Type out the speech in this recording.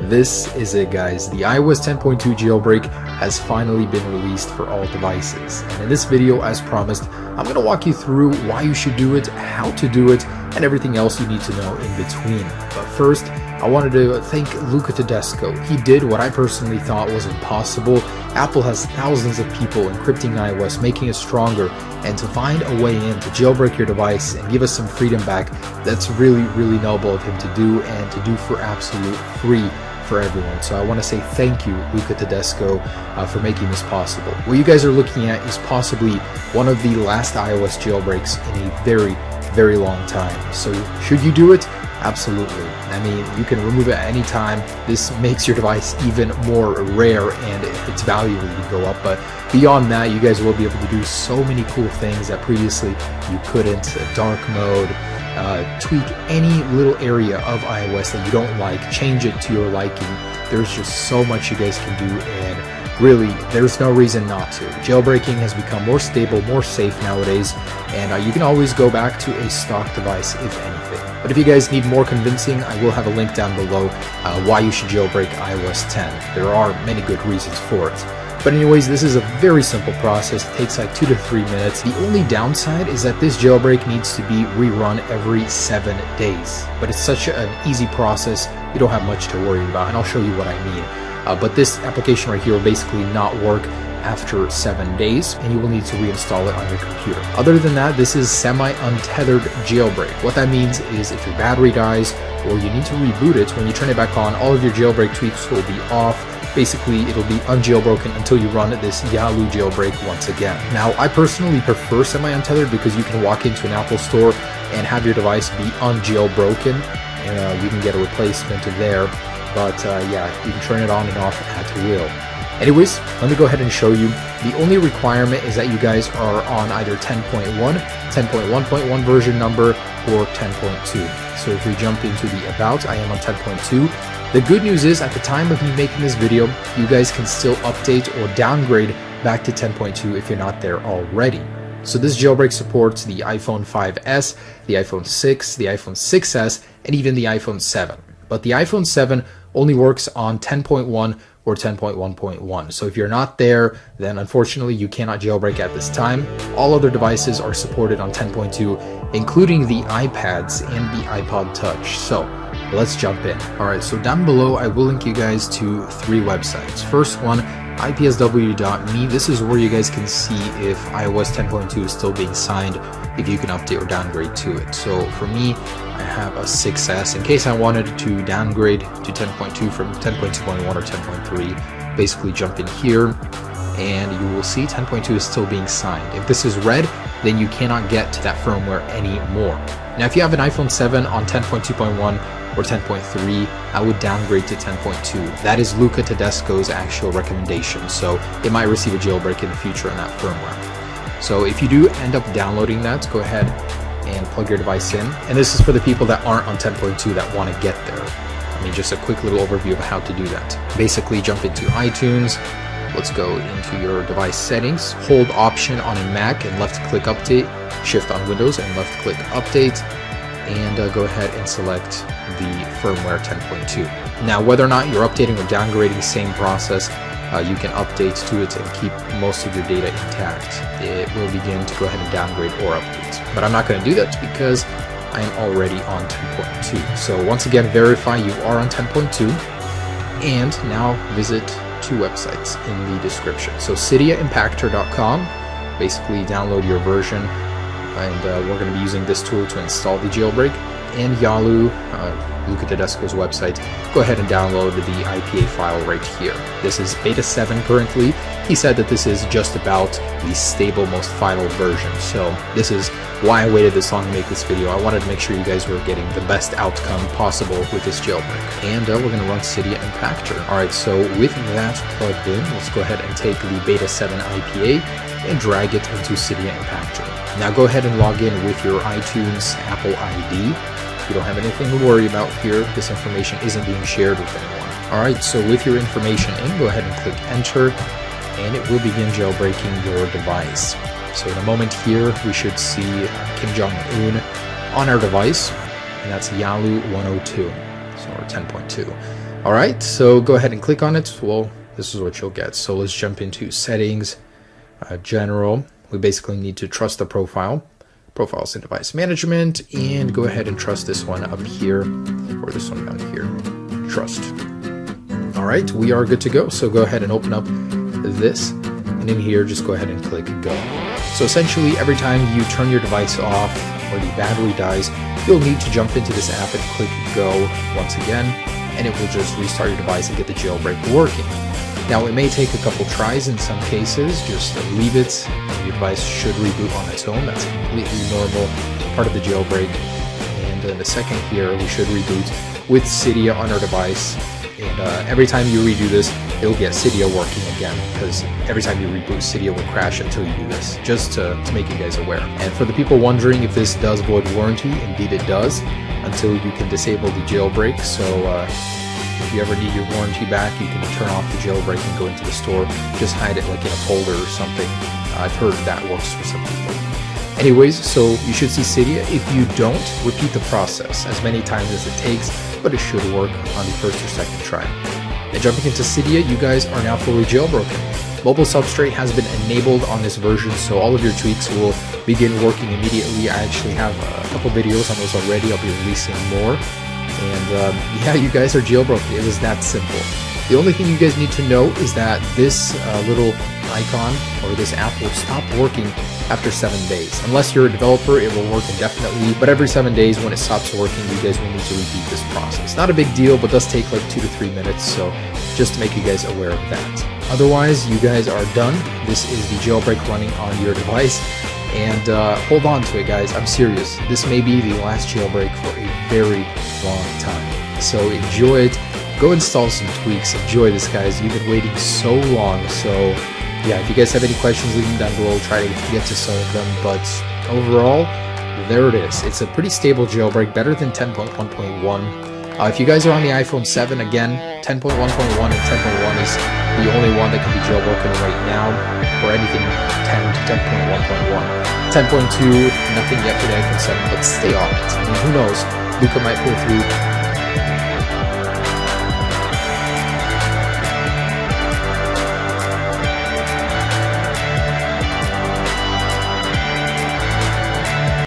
This is it, guys. The iOS 10.2 jailbreak has finally been released for all devices. And in this video, as promised, I'm going to walk you through why you should do it, how to do it, and everything else you need to know in between. But first, I wanted to thank Luca Tedesco. He did what I personally thought was impossible. Apple has thousands of people encrypting iOS, making it stronger, and to find a way in to jailbreak your device and give us some freedom back, that's really, really noble of him to do, and to do for absolute free for everyone. So I want to say thank you, Luca Tedesco, for making this possible. What you guys are looking at is possibly one of the last iOS jailbreaks in a very, very long time. So should you do it? Absolutely. I mean, you can remove it at any time. This makes your device even more rare and its value will go up. But beyond that, you guys will be able to do so many cool things that previously you couldn't. Dark mode, tweak any little area of iOS that you don't like, change it to your liking. There's just so much you guys can do, and really, there's no reason not to. Jailbreaking has become more stable, more safe nowadays, and you can always go back to a stock device if anything. But if you guys need more convincing, I will have a link down below why you should jailbreak iOS 10. There are many good reasons for it. But anyways, this is a very simple process. It takes like 2 to 3 minutes. The only downside is that this jailbreak needs to be rerun every 7 days. But it's such an easy process, you don't have much to worry about, and I'll show you what I mean. But this application right here will basically not work after 7 days, and you will need to reinstall it on your computer. Other than that, this is semi-untethered jailbreak. What that means is if your battery dies or you need to reboot it, when you turn it back on, all of your jailbreak tweaks will be off. Basically, it'll be unjailbroken until you run this Yalu jailbreak once again. Now, I personally prefer semi-untethered because you can walk into an Apple store and have your device be unjailbroken, and you can get a replacement there. But yeah, you can turn it on and off at will. Anyways, let me go ahead and show you. The only requirement is that you guys are on either 10.1, 10.1.1 version number, or 10.2. So if we jump into the About, I am on 10.2. The good news is, at the time of me making this video, you guys can still update or downgrade back to 10.2 if you're not there already. So this jailbreak supports the iPhone 5S, the iPhone 6, the iPhone 6S, and even the iPhone 7. But the iPhone 7 only works on 10.1 or 10.1.1. So if you're not there, then unfortunately you cannot jailbreak at this time. All other devices are supported on 10.2, including the iPads and the iPod Touch. So let's jump in. Alright, so down below I will link you guys to 3 websites. First one, ipsw.me. This is where you guys can see if iOS 10.2 is still being signed, if you can update or downgrade to it. So for me, I have a 6S. In case I wanted to downgrade to 10.2 from 10.2.1 or 10.3, basically jump in here and you will see 10.2 is still being signed. If this is red, then you cannot get to that firmware anymore. Now if you have an iPhone 7 on 10.2.1 or 10.3, I would downgrade to 10.2. That is Luca Tedesco's actual recommendation, so it might receive a jailbreak in the future on that firmware. So if you do end up downloading that, go ahead and plug your device in. And this is for the people that aren't on 10.2 that want to get there. I mean, just a quick little overview of how to do that. Basically, jump into iTunes. Let's go into your device settings. Hold Option on a Mac and left-click Update. Shift on Windows and left-click Update. And go ahead and select the firmware 10.2. Now, whether or not you're updating or downgrading, same process. You can update to it and keep most of your data intact. It will begin to go ahead and downgrade or update. But I'm not going to do that because I am already on 10.2. So once again, verify you are on 10.2. And now visit 2 websites in the description. So CydiaImpactor.com, basically download your version, and we're going to be using this tool to install the jailbreak. And Yalu, Luca Tedesco's website, go ahead and download the IPA file right here. This is beta 7 currently. He said that this is just about the stable, most final version. So this is why I waited this long to make this video. I wanted to make sure you guys were getting the best outcome possible with this jailbreak. And we're going to run Cydia Impactor. Alright, so with that plugged in, let's go ahead and take the beta 7 IPA and drag it into Cydia Impactor. Now go ahead and log in with your iTunes Apple ID. You don't have anything to worry about here. This information isn't being shared with anyone. Alright, so with your information in, go ahead and click Enter, and it will begin jailbreaking your device. So in a moment here, we should see Kim Jong-un on our device, and that's Yalu 102, so or 10.2. Alright, so go ahead and click on it. Well, this is what you'll get. So let's jump into settings, general. We basically need to trust the profiles and device management, and go ahead and trust this one up here, or this one down here, trust. Alright, we are good to go. So go ahead and open up this, and in here just go ahead and click go. So essentially every time you turn your device off or the battery dies, you'll need to jump into this app and click go once again, and it will just restart your device and get the jailbreak working. Now it may take a couple tries in some cases, just leave it and your device should reboot on its own. That's a completely normal part of the jailbreak. And in a second here we should reboot with Cydia on our device, and every time you redo this it'll get Cydia working again, because every time you reboot Cydia will crash until you do this, just to make you guys aware. And for the people wondering if this does void warranty, indeed it does, until you can disable the jailbreak. So if you ever need your warranty back, you can turn off the jailbreak and go into the store, just hide it like in a folder or something. I've heard that works for some people. Anyways, so you should see Cydia. If you don't, repeat the process as many times as it takes, but it should work on the first or second try. And jumping into Cydia, you guys are now fully jailbroken. Mobile substrate has been enabled on this version, so all of your tweaks will begin working immediately. I actually have a couple videos on those already. I'll be releasing more. And yeah, you guys are jailbroken. It was that simple. The only thing you guys need to know is that this little icon or this app will stop working after 7 days. Unless you're a developer, it will work indefinitely, but every 7 days when it stops working, you guys will need to repeat this process. Not a big deal, but does take like 2 to 3 minutes, so just to make you guys aware of that. Otherwise, you guys are done. This is the jailbreak running on your device, and hold on to it, guys. I'm serious. This may be the last jailbreak for a very long time, so enjoy it. Go install some tweaks. Enjoy this, guys. You've been waiting so long, so yeah, if you guys have any questions, leave them down below. Try to get to some of them, but overall, there it is. It's a pretty stable jailbreak, better than 10.1.1. If you guys are on the iPhone 7, again, 10.1.1 and 10.1 is the only one that can be jailbroken right now, or anything 10 to 10.1.1. 10.2, nothing yet for the iPhone 7, but stay on it. I mean, who knows? Luca might pull through.